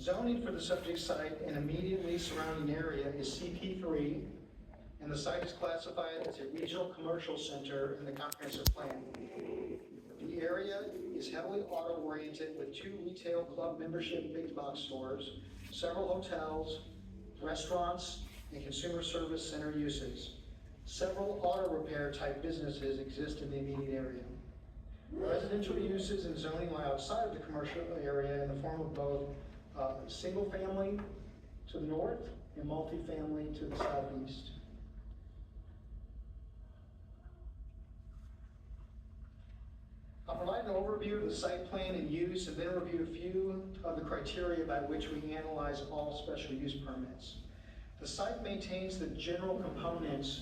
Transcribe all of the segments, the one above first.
Zoning for the subject site and immediately surrounding area is CP3, and the site is classified as a regional commercial center in the comprehensive plan. The area is heavily auto-oriented with 2 retail club membership big box stores, several hotels, restaurants, and consumer service center uses. Several auto repair type businesses exist in the immediate area. Residential uses and zoning lie outside of the commercial area in the form of both single family to the north and multifamily to the southeast. I'll provide an overview of the site plan and use, and then review a few of the criteria by which we analyze all special use permits. The site maintains the general components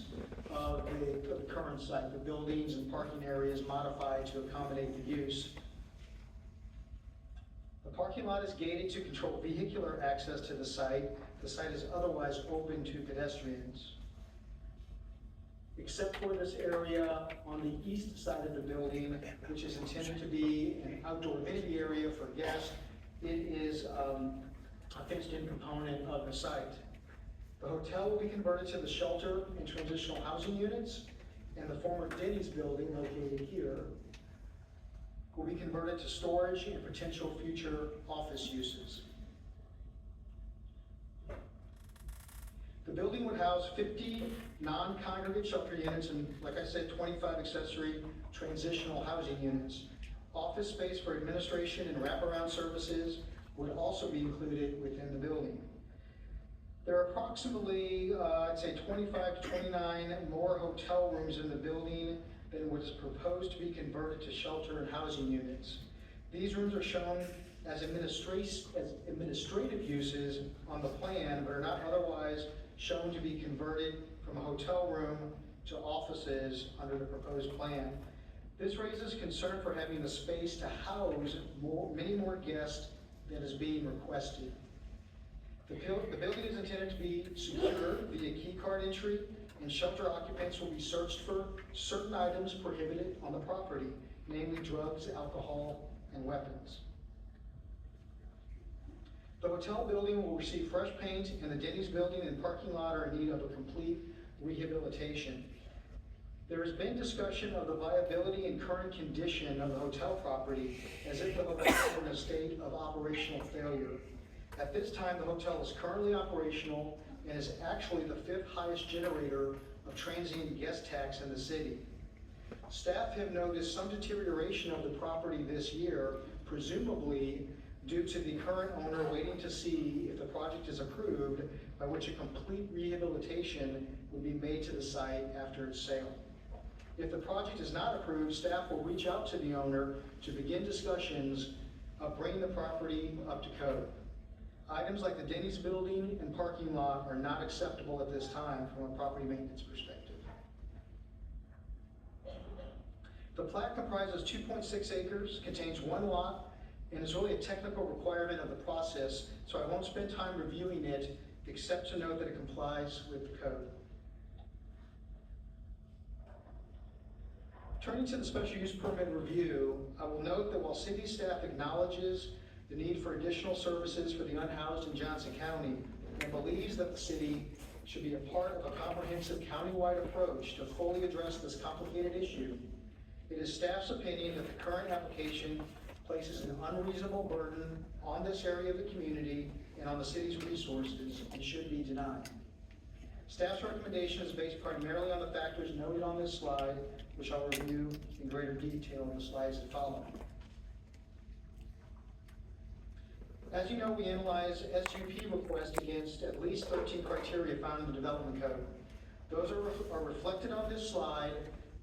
of the current site, the buildings and parking areas modified to accommodate the use. The parking lot is gated to control vehicular access to the site. The site is otherwise open to pedestrians. Except for this area on the east side of the building, which is intended to be an outdoor amenity area for guests, it is a fenced-in component of the site. The hotel will be converted to the shelter and transitional housing units, and the former Denny's building located here will be converted to storage and potential future office uses. The building would house 50 non-congregate shelter units and, like I said, 25 accessory transitional housing units. Office space for administration and wraparound services would also be included within the building. There are approximately, I'd say 25 to 29 more hotel rooms in the building than was proposed to be converted to shelter and housing units. These rooms are shown as administrative uses on the plan, but are not otherwise shown to be converted from a hotel room to offices under the proposed plan. This raises concern for having the space to house many more guests than is being requested. The building is intended to be secure via key card entry, and shelter occupants will be searched for certain items prohibited on the property, namely drugs, alcohol, and weapons. The hotel building will receive fresh paint, and the Denny's building and parking lot are in need of a complete rehabilitation. There has been discussion of the viability and current condition of the hotel property as if the hotel were in a state of operational failure. At this time, the hotel is currently operational and is actually the 5th highest generator of transient guest tax in the city. Staff have noticed some deterioration of the property this year, presumably due to the current owner waiting to see if the project is approved, by which a complete rehabilitation will be made to the site after its sale. If the project is not approved, staff will reach out to the owner to begin discussions of bringing the property up to code. Items like the Denny's building and parking lot are not acceptable at this time from a property maintenance perspective. The plat comprises 2.6 acres, contains 1 lot, and is really a technical requirement of the process, so I won't spend time reviewing it, except to note that it complies with the code. Turning to the special use permit review, I will note that while city staff acknowledges the need for additional services for the unhoused in Johnson County and believes that the city should be a part of a comprehensive countywide approach to fully address this complicated issue, it is staff's opinion that the current application places an unreasonable burden on this area of the community and on the city's resources and should be denied. Staff's recommendation is based primarily on the factors noted on this slide, which I'll review in greater detail in the slides that follow. As you know, we analyze SUP requests against at least 13 criteria found in the development code. Those are reflected on this slide,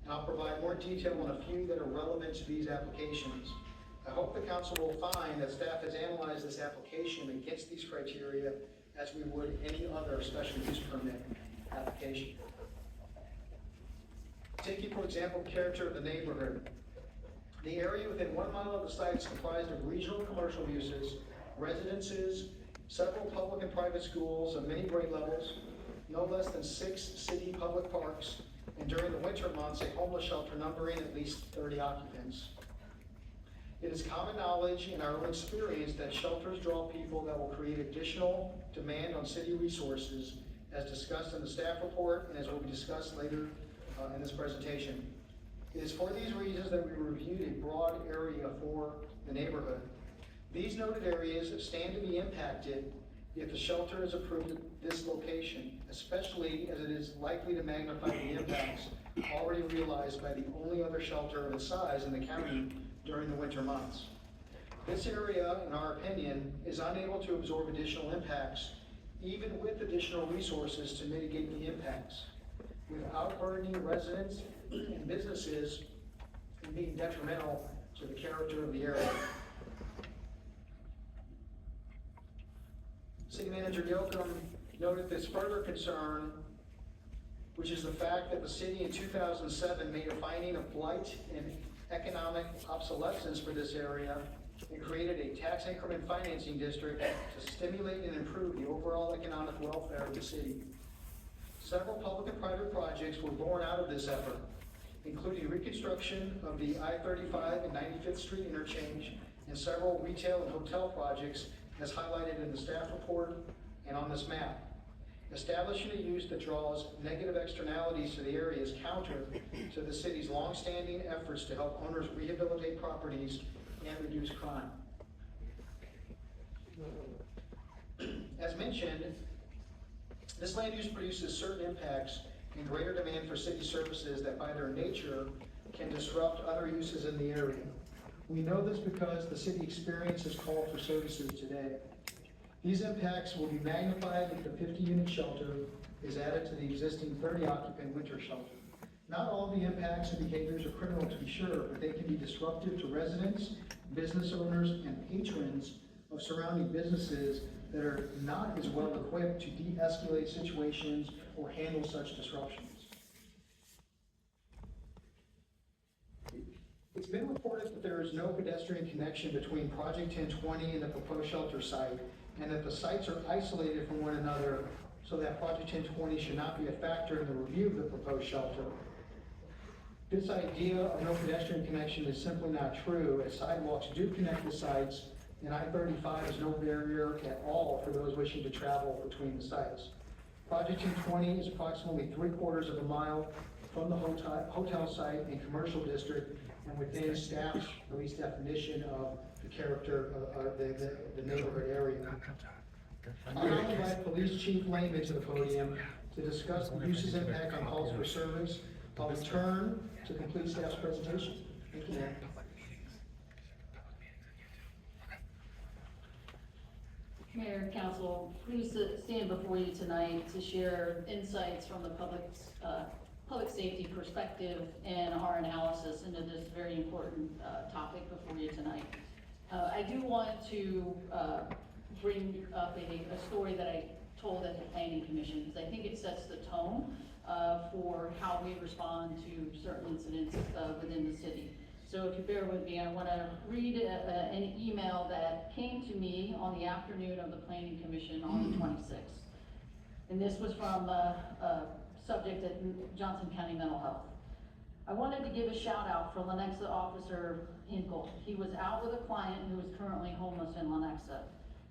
and I'll provide more detail on a few that are relevant to these applications. I hope the council will find that staff has analyzed this application against these criteria as we would any other special use permit application. Taking, for example, the character of the neighborhood. The area within 1 mile of the site is comprised of regional commercial uses, residences, several public and private schools of many grade levels, no less than 6 city public parks, and during the winter months, a homeless shelter numbering at least 30 occupants. It is common knowledge in our own experience that shelters draw people that will create additional demand on city resources, as discussed in the staff report and as will be discussed later in this presentation. It is for these reasons that we reviewed a broad area for the neighborhood. These noted areas stand to be impacted if the shelter is approved at this location, especially as it is likely to magnify the impacts already realized by the only other shelter of its size in the county during the winter months. This area, in our opinion, is unable to absorb additional impacts, even with additional resources to mitigate the impacts, without burdening residents and businesses and being detrimental to the character of the area. City Manager Yoakum noted this further concern, which is the fact that the city in 2007 made a finding of blight and economic obsolescence for this area and created a tax increment financing district to stimulate and improve the overall economic welfare of the city. Several public and private projects were born out of this effort, including reconstruction of the I-35 and 95th Street interchange and several retail and hotel projects as highlighted in the staff report and on this map. Establishing a use that draws negative externalities to the area is counter to the city's long-standing efforts to help owners rehabilitate properties and reduce crime. As mentioned, this land use produces certain impacts and greater demand for city services that by their nature can disrupt other uses in the area. We know this because the city experiences call for services today. These impacts will be magnified if the 50-unit shelter is added to the existing 30-occupant winter shelter. Not all the impacts and behaviors are criminal, to be sure, but they can be disruptive to residents, business owners, and patrons of surrounding businesses that are not as well equipped to de-escalate situations or handle such disruptions. It's been reported that there is no pedestrian connection between Project 1020 and the proposed shelter site, and that the sites are isolated from one another so that Project 1020 should not be a factor in the review of the proposed shelter. This idea of no pedestrian connection is simply not true, as sidewalks do connect the sites, and I-35 is no barrier at all for those wishing to travel between the sites. Project 1020 is approximately 3/4 of a mile from the hotel site and commercial district, and within staff's release definition of the character of the neighborhood area. I'll now invite Police Chief Lehman to the podium to discuss the use's impact on calls for service. I'll return to complete staff's presentation. Thank you, Mayor. Mayor, Council, pleased to stand before you tonight to share insights from the public safety perspective and our analysis into this very important topic before you tonight. I do want to bring up a story that I told at the Planning Commission, because I think it sets the tone for how we respond to certain incidents within the city. So if you bear with me, I want to read an email that came to me on the afternoon of the Planning Commission on the 26th. And this was from a subject at Johnson County Mental Health. I wanted to give a shout out for Lenexa Officer Hinkle. He was out with a client who is currently homeless in Lenexa.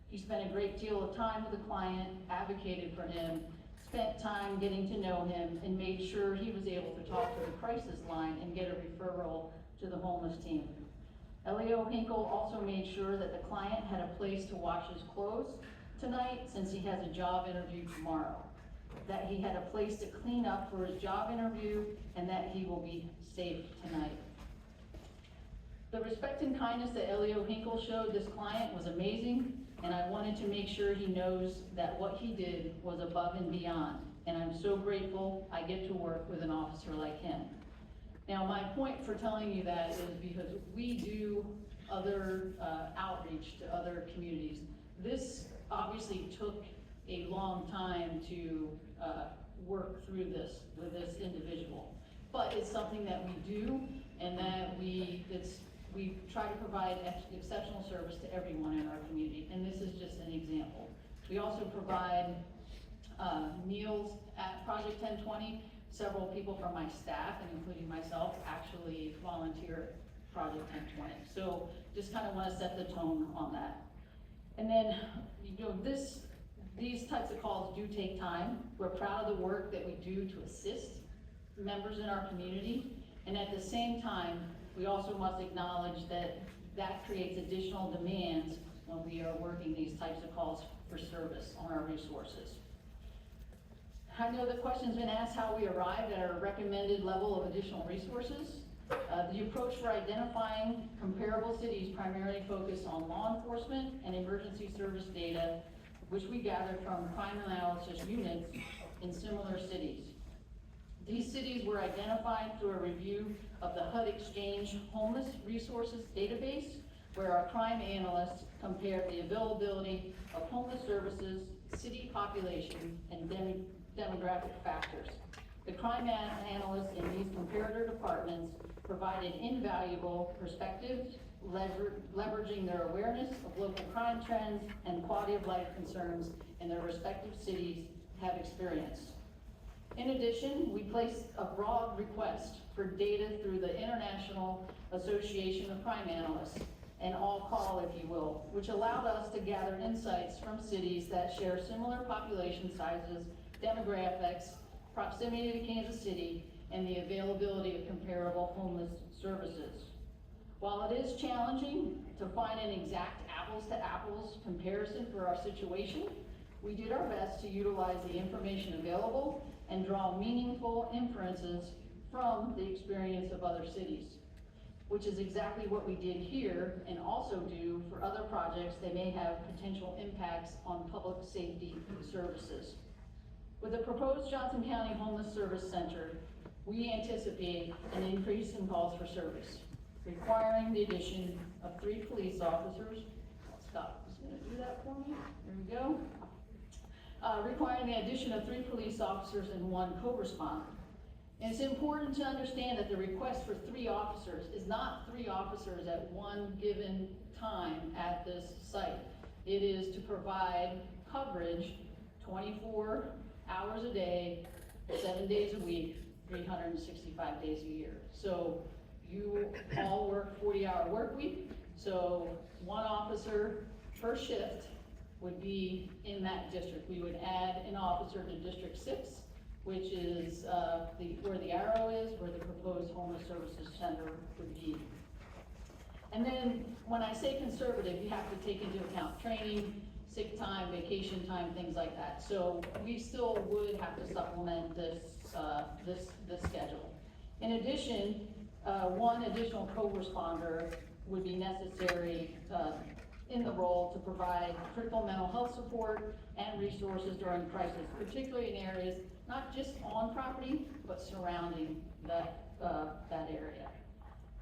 He spent a great deal of time with the client, advocated for him, spent time getting to know him, and made sure he was able to talk to the crisis line and get a referral to the homeless team. Leo Hinkle also made sure that the client had a place to wash his clothes tonight, since he has a job interview tomorrow. That he had a place to clean up for his job interview, and that he will be safe tonight. The respect and kindness that Elio Hinkle showed this client was amazing, and I wanted to make sure he knows that what he did was above and beyond, and I'm so grateful I get to work with an officer like him. Now, my point for telling you that is because we do other outreach to other communities. This obviously took a long time to work through this with this individual, but it's something that we do, and that we try to provide exceptional service to everyone in our community, and this is just an example. We also provide meals at Project 1020. Several people from my staff, and including myself, actually volunteer Project 1020. So just kind of want to set the tone on that. And then, these types of calls do take time. We're proud of the work that we do to assist members in our community. And at the same time, we also must acknowledge that that creates additional demands when we are working these types of calls for service on our resources. I know the question's been asked how we arrived at our recommended level of additional resources. The approach for identifying comparable cities primarily focused on law enforcement and emergency service data, which we gathered from crime analysis units in similar cities. These cities were identified through a review of the HUD Exchange Homeless Resources Database, where our crime analysts compared the availability of homeless services, city population, and demographic factors. The crime analysts in these comparator departments provided invaluable perspectives, leveraging their awareness of local crime trends and quality of life concerns in their respective cities have experienced. In addition, we placed a broad request for data through the International Association of Crime Analysts, an all-call, if you will, which allowed us to gather insights from cities that share similar population sizes, demographics, proximity to Kansas City, and the availability of comparable homeless services. While it is challenging to find an exact apples-to-apples comparison for our situation, we did our best to utilize the information available and draw meaningful inferences from the experience of other cities, which is exactly what we did here and also do for other projects that may have potential impacts on public safety services. With the proposed Johnson County Homeless Service Center, we anticipate an increase in calls for service, requiring the addition of 3 police officers. Scott is going to do that for me. There we go. Requiring the addition of 3 police officers and 1 co-responder. And it's important to understand that the request for 3 officers is not 3 officers at one given time at this site. It is to provide coverage 24 hours a day, 7 days a week, 365 days a year. So you all work 40-hour work week, so 1 officer per shift would be in that district. We would add an officer to District 6, which is where the arrow is, where the proposed homeless services center would be. And then when I say conservative, you have to take into account training, sick time, vacation time, things like that. So we still would have to supplement this schedule. In addition, 1 additional co-responder would be necessary in the role to provide critical mental health support and resources during crisis, particularly in areas not just on property, but surrounding that area.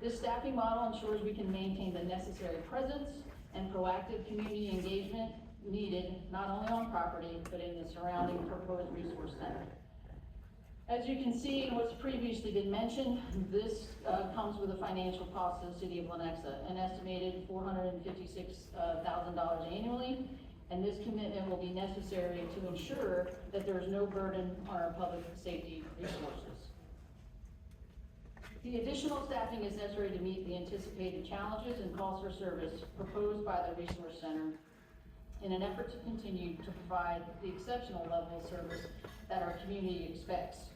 This staffing model ensures we can maintain the necessary presence and proactive community engagement needed not only on property, but in the surrounding proposed resource center. As you can see, and what's previously been mentioned, this comes with a financial cost to the city of Lenexa, an estimated $456,000 annually, and this commitment will be necessary to ensure that there is no burden on our public safety resources. The additional staffing is necessary to meet the anticipated challenges and calls for service proposed by the Resource Center in an effort to continue to provide the exceptional level of service that our community expects.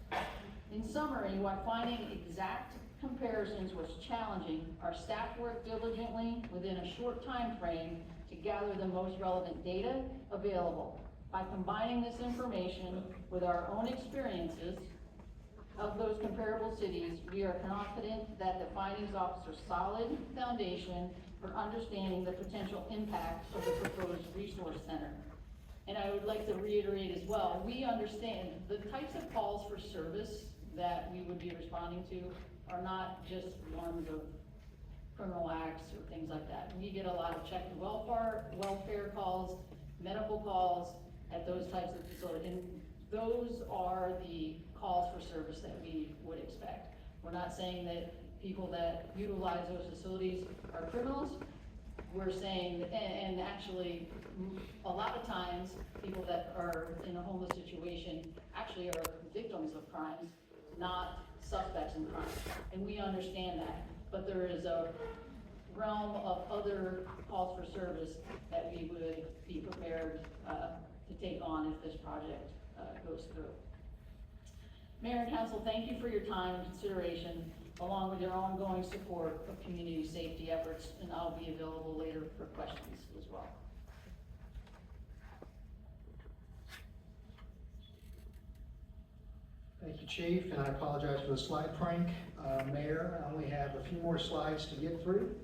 In summary, while finding exact comparisons was challenging, our staff worked diligently within a short time frame to gather the most relevant data available. By combining this information with our own experiences of those comparable cities, we are confident that the findings offer a solid foundation for understanding the potential impact of the proposed resource center. And I would like to reiterate as well, we understand the types of calls for service that we would be responding to are not just ones of criminal acts or things like that. We get a lot of check and welfare calls, medical calls at those types of facilities, and those are the calls for service that we would expect. We're not saying that people that utilize those facilities are criminals. We're saying, and actually, a lot of times, people that are in a homeless situation actually are victims of crimes, not suspects in crime. And we understand that. but there is a realm of other calls for service that we would be prepared to take on if this project goes through. Mayor and council, thank you for your time and consideration, along with your ongoing support of community safety efforts, and I'll be available later for questions as well. Thank you, Chief, and I apologize for the slide prank. Mayor, I only have a few more slides to get through.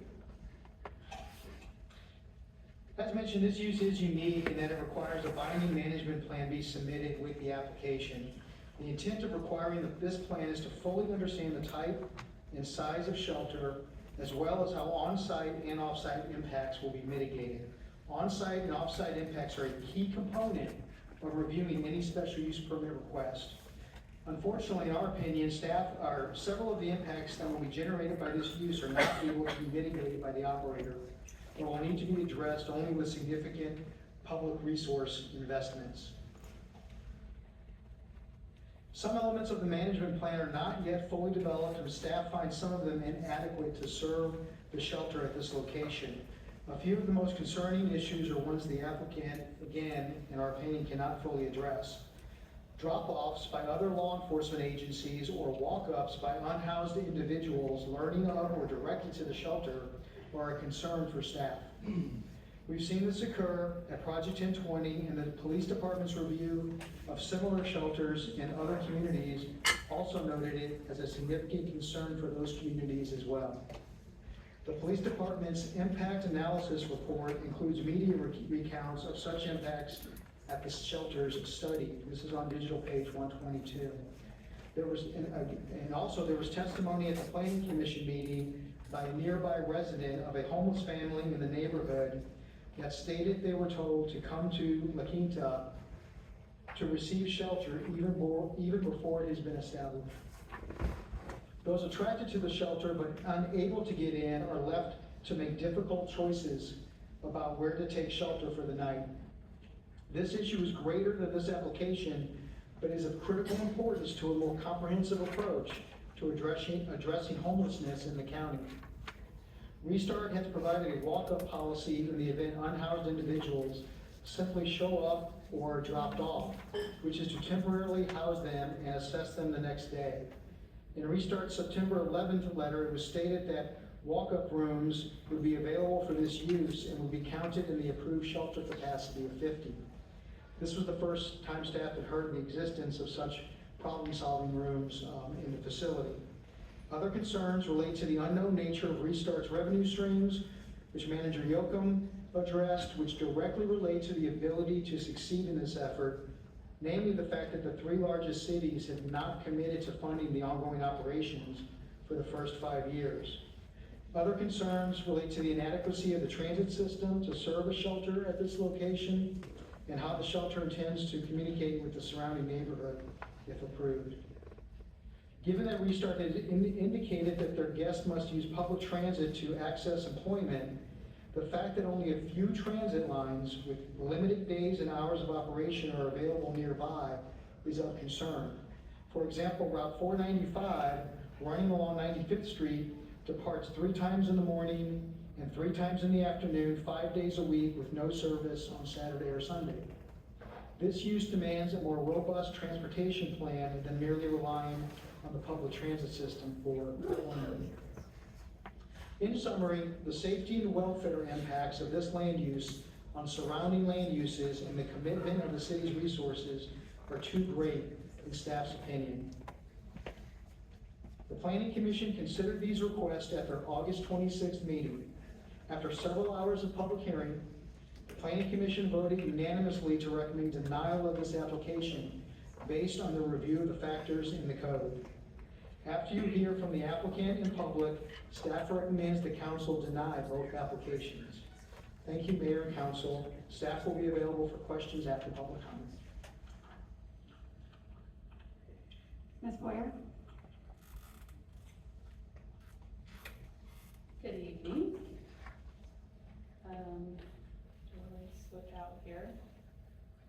As mentioned, this use is unique in that it requires a binding management plan be submitted with the application. The intent of requiring this plan is to fully understand the type and size of shelter, as well as how on-site and off-site impacts will be mitigated. On-site and off-site impacts are a key component of reviewing any special use permit request. Unfortunately, in our opinion, several of the impacts that will be generated by this use are not able to be mitigated by the operator, and will need to be addressed only with significant public resource investments. Some elements of the management plan are not yet fully developed, and staff finds some of them inadequate to serve the shelter at this location. A few of the most concerning issues are ones the applicant, again, in our opinion, cannot fully address. Drop-offs by other law enforcement agencies or walk-ups by unhoused individuals learning of or directed to the shelter are a concern for staff. We've seen this occur at Project 1020, and the police department's review of similar shelters in other communities also noted it as a significant concern for those communities as well. The police department's impact analysis report includes media recounts of such impacts at the shelters studied. This is on digital page 122. There was testimony at the Planning Commission meeting by a nearby resident of a homeless family in the neighborhood that stated they were told to come to La Quinta to receive shelter even before it has been established. Those attracted to the shelter but unable to get in are left to make difficult choices about where to take shelter for the night. This issue is greater than this application, but is of critical importance to a more comprehensive approach to addressing homelessness in the county. Restart has provided a walk-up policy in the event unhoused individuals simply show up or are dropped off, which is to temporarily house them and assess them the next day. In Restart's September 11th letter, it was stated that walk-up rooms would be available for this use and would be counted in the approved shelter capacity of 50. This was the first time staff had heard the existence of such problem-solving rooms in the facility. Other concerns relate to the unknown nature of Restart's revenue streams, which Manager Yoakum addressed, which directly relate to the ability to succeed in this effort, namely the fact that the 3 largest cities have not committed to funding the ongoing operations for the first 5 years. Other concerns relate to the inadequacy of the transit system to serve a shelter at this location, and how the shelter intends to communicate with the surrounding neighborhood if approved. Given that Restart has indicated that their guests must use public transit to access employment, the fact that only a few transit lines with limited days and hours of operation are available nearby is of concern. For example, Route 495, running along 95th Street, departs 3 times in the morning and 3 times in the afternoon, 5 days a week, with no service on Saturday or Sunday. This use demands a more robust transportation plan than merely relying on the public transit system for employment. In summary, the safety and welfare impacts of this land use on surrounding land uses and the commitment of the city's resources are too great in staff's opinion. The Planning Commission considered these requests at their August 26th meeting. After several hours of public hearing, the Planning Commission voted unanimously to recommend denial of this application based on the review of the factors in the code. After you hear from the applicant and public, staff recommends the council deny both applications. Thank you, Mayor and Council. Staff will be available for questions after public comment. Ms. Boyer? Good evening. Do I switch out here?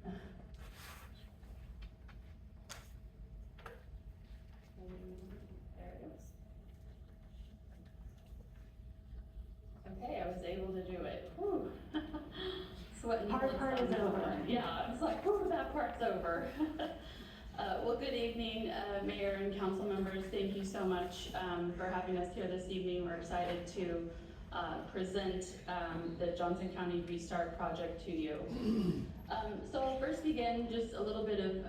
There it goes. sweating Part bullets is on over. that. Yeah, it's like, whew, that part's over. Well, good evening, Mayor and council members. Thank you so much for having us here this evening. We're excited to present the Johnson County Restart Project to you. So I'll first begin just a little bit of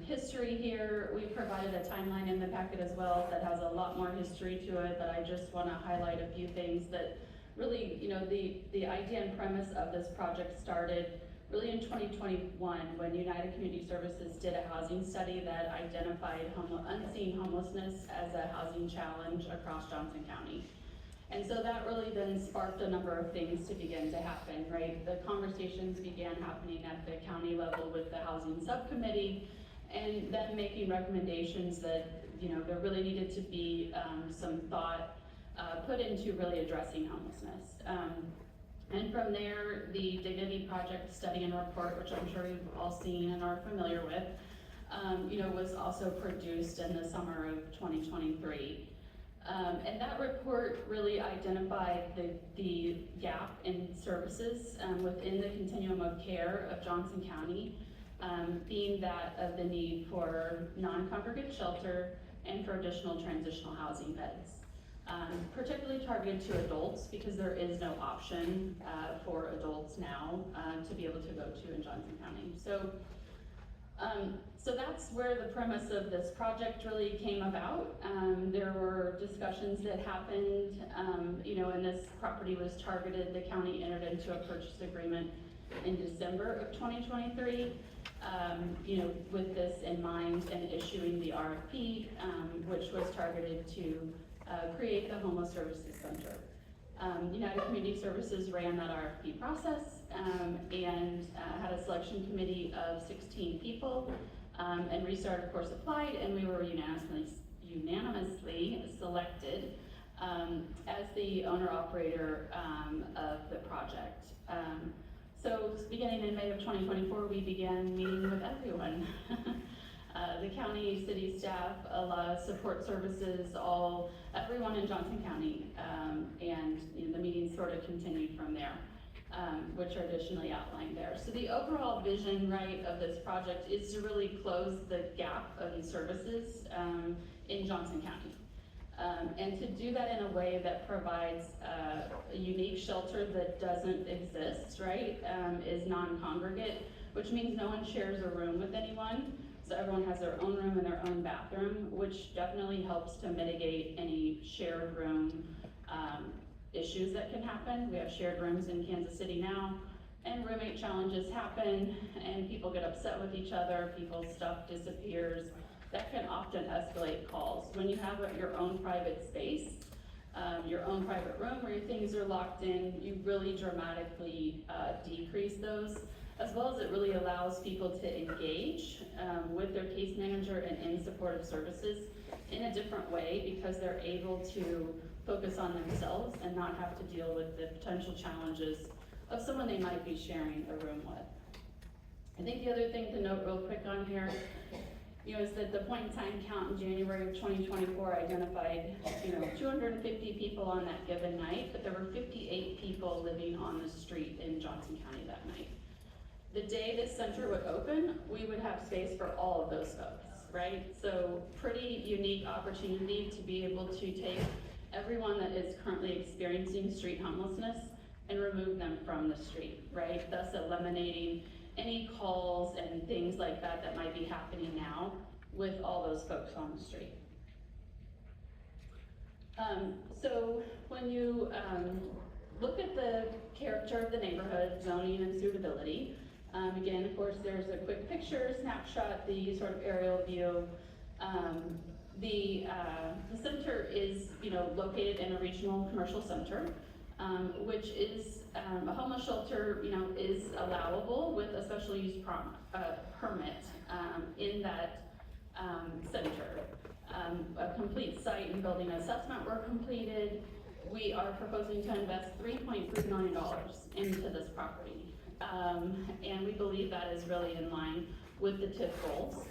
history here. We provided a timeline in the packet as well that has a lot more history to it, but I just want to highlight a few things that really, you know, the idea and premise of this project started really in 2021 when United Community Services did a housing study that identified unseen homelessness as a housing challenge across Johnson County. And so that really then sparked a number of things to begin to happen, right? The conversations began happening at the county level with the housing subcommittee, and then making recommendations that, you know, there really needed to be some thought put into really addressing homelessness. And from there, the Dignity Project study and report, which I'm sure you've all seen and are familiar with, you know, was also produced in the summer of 2023. And that report really identified the gap in services within the continuum of care of Johnson County, being that of the need for non-congregate shelter and for additional transitional housing beds. Particularly targeted to adults because there is no option for adults now to be able to go to in Johnson County. So that's where the premise of this project really came about. There were discussions that happened, you know, and this property was targeted. The county entered into a purchase agreement in December of 2023, you know, with this in mind and issuing the RFP, which was targeted to create the Homeless Services Center. United Community Services ran that RFP process and had a selection committee of 16 people, and Restart of course applied, and we were unanimously selected as the owner-operator of the project. So beginning in May of 2024, we began meeting with everyone. The county, city staff, a lot of support services, everyone in Johnson County, and you know, the meetings sort of continued from there, which are additionally outlined there. So the overall vision, right, of this project is to really close the gap in services in Johnson County. And to do that in a way that provides a unique shelter that doesn't exist, right, is non-congregate, which means no one shares a room with anyone. So everyone has their own room and their own bathroom, which definitely helps to mitigate any shared room issues that can happen. We have shared rooms in Kansas City now, and roommate challenges happen, and people get upset with each other, people's stuff disappears. That can often escalate calls. When you have your own private space, your own private room where your things are locked in, you really dramatically decrease those, as well as it really allows people to engage with their case manager and in supportive services in a different way because they're able to focus on themselves and not have to deal with the potential challenges of someone they might be sharing a room with. I think the other thing to note real quick on here, you know, is that the point in time count in January of 2024 identified, you know, 250 people on that given night, but there were 58 people living on the street in Johnson County that night. The day this center would open, we would have space for all of those folks, right? So pretty unique opportunity to be able to take everyone that is currently experiencing street homelessness and remove them from the street, right? Thus eliminating any calls and things like that that might be happening now with all those folks on the street. So when you look at the character of the neighborhood, zoning and suitability, again, of course, there's a quick picture, snapshot, the sort of aerial view. The center is, you know, located in a regional commercial center, which is a homeless shelter, you know, is allowable with a special use permit in that center. A complete site and building assessment were completed. We are proposing to invest $3.3 million into this property. And we believe that is really in line with the TIF goals.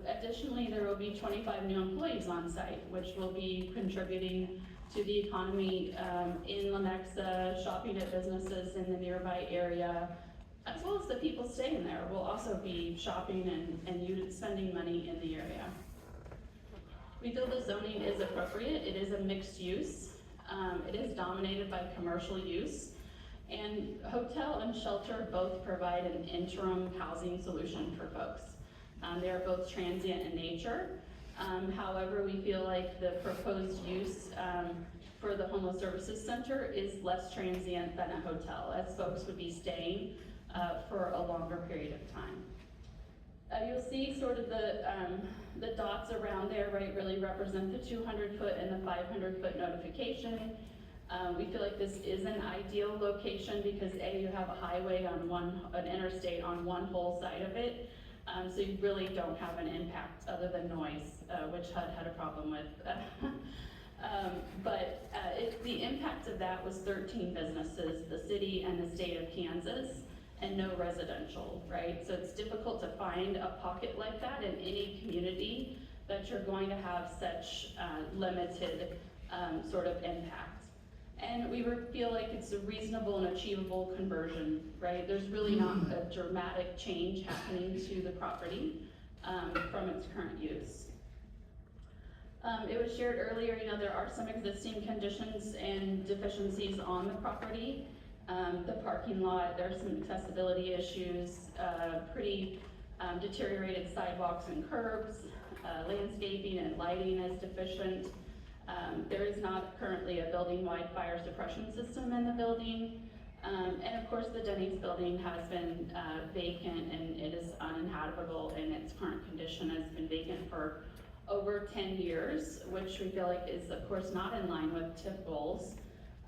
Additionally, there will be 25 new employees on site, which will be contributing to the economy in Lenexa, shopping at businesses in the nearby area, as well as the people staying there will also be shopping and spending money in the area. We feel the zoning is appropriate. It is a mixed use. It is dominated by commercial use. And hotel and shelter both provide an interim housing solution for folks. They are both transient in nature. However, we feel like the proposed use for the Homeless Services Center is less transient than a hotel, as folks would be staying for a longer period of time. You'll see sort of the dots around there, right, really represent the 200-foot and the 500-foot notification. We feel like this is an ideal location because A, you have a highway on an interstate on one whole side of it, so you really don't have an impact other than noise, which HUD had a problem with. The impact of that was 13 businesses, the city and the state of Kansas, and no residential, right? So it's difficult to find a pocket like that in any community that you're going to have such limited sort of impact. And we feel like it's a reasonable and achievable conversion, right? There's really not a dramatic change happening to the property from its current use. It was shared earlier, there are some existing conditions and deficiencies on the property. The parking lot, there's some accessibility issues, pretty deteriorated sidewalks and curbs, landscaping and lighting is deficient. There is not currently a building-wide fire suppression system in the building. And of course, the Denny's building has been vacant and it is uninhabitable in its current condition. It's been vacant for over 10 years, which we feel like is of course not in line with TIF goals.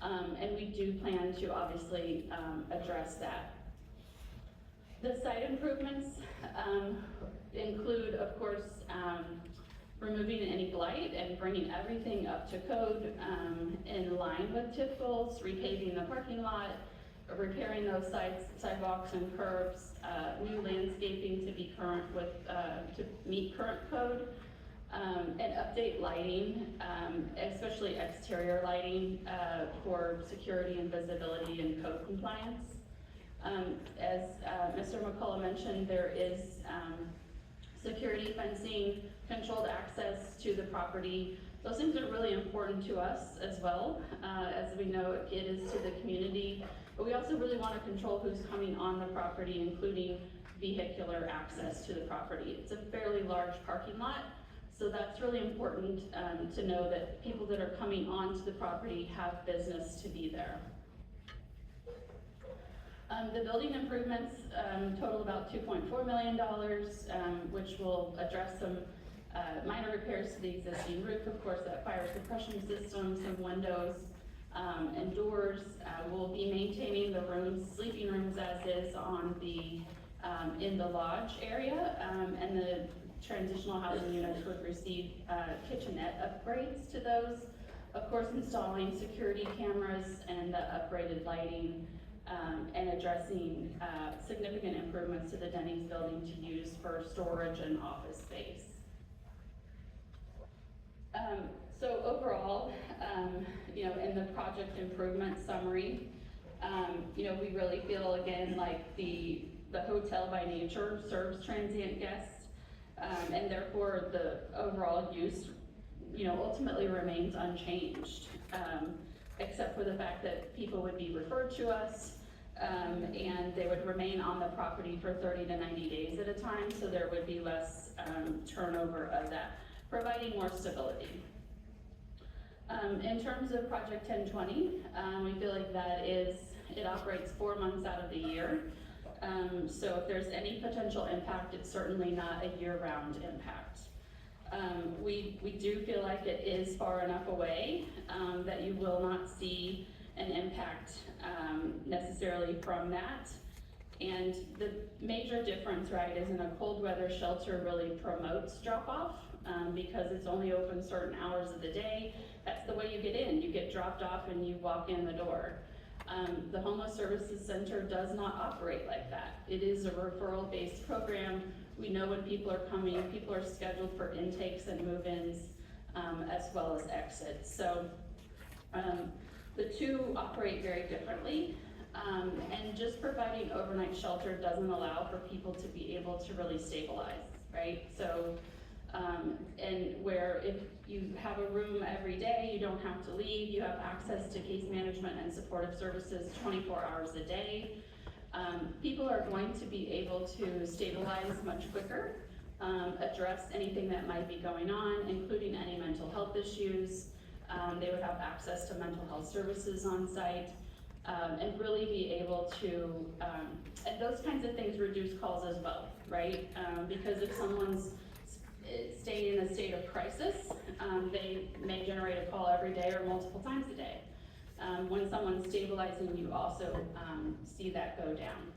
And we do plan to obviously address that. The site improvements include, of course, removing any blight and bringing everything up to code in line with TIF goals, repaving the parking lot, repairing those sidewalks and curbs, new landscaping to be current with, to meet current code, and update lighting, especially exterior lighting for security and visibility and code compliance. As Mr. McCullough mentioned, there is security fencing, controlled access to the property. Those things are really important to us as well, as we know it is to the community, but we also really want to control who's coming on the property, including vehicular access to the property. It's a fairly large parking lot, so that's really important to know that people that are coming onto the property have business to be there. The building improvements total about $2.4 million, which will address some minor repairs to the existing roof, of course, that fire suppression system, some windows and doors. We'll be maintaining the rooms, sleeping rooms as is on the in the lodge area, and the transitional housing units would receive kitchenette upgrades to those. Of course, installing security cameras and the upgraded lighting, and addressing significant improvements to the Denny's building to use for storage and office space. So overall, in the project improvement summary, we really feel again like the hotel by nature serves transient guests, and therefore the overall use, ultimately remains unchanged, except for the fact that people would be referred to us, and they would remain on the property for 30 to 90 days at a time, so there would be less turnover of that, providing more stability. In terms of Project 1020, we feel like it operates 4 months out of the year. So if there's any potential impact, it's certainly not a year-round impact. We do feel like it is far enough away that you will not see an impact necessarily from that. And the major difference, right, is in a cold weather shelter really promotes drop-off because it's only open certain hours of the day. That's the way you get in. You get dropped off and you walk in the door. The Homeless Services Center does not operate like that. It is a referral-based program. We know when people are coming. People are scheduled for intakes and move-ins as well as exits. So The two operate very differently, and just providing overnight shelter doesn't allow for people to be able to really stabilize, right? So, and where if you have a room every day, you don't have to leave, you have access to case management and supportive services 24 hours a day. People are going to be able to stabilize much quicker, address anything that might be going on, including any mental health issues. They would have access to mental health services on site, and really be able to, and those kinds of things reduce calls as well, right? Because if someone's staying in a state of crisis, they may generate a call every day or multiple times a day. When someone's stabilizing, you also see that go down.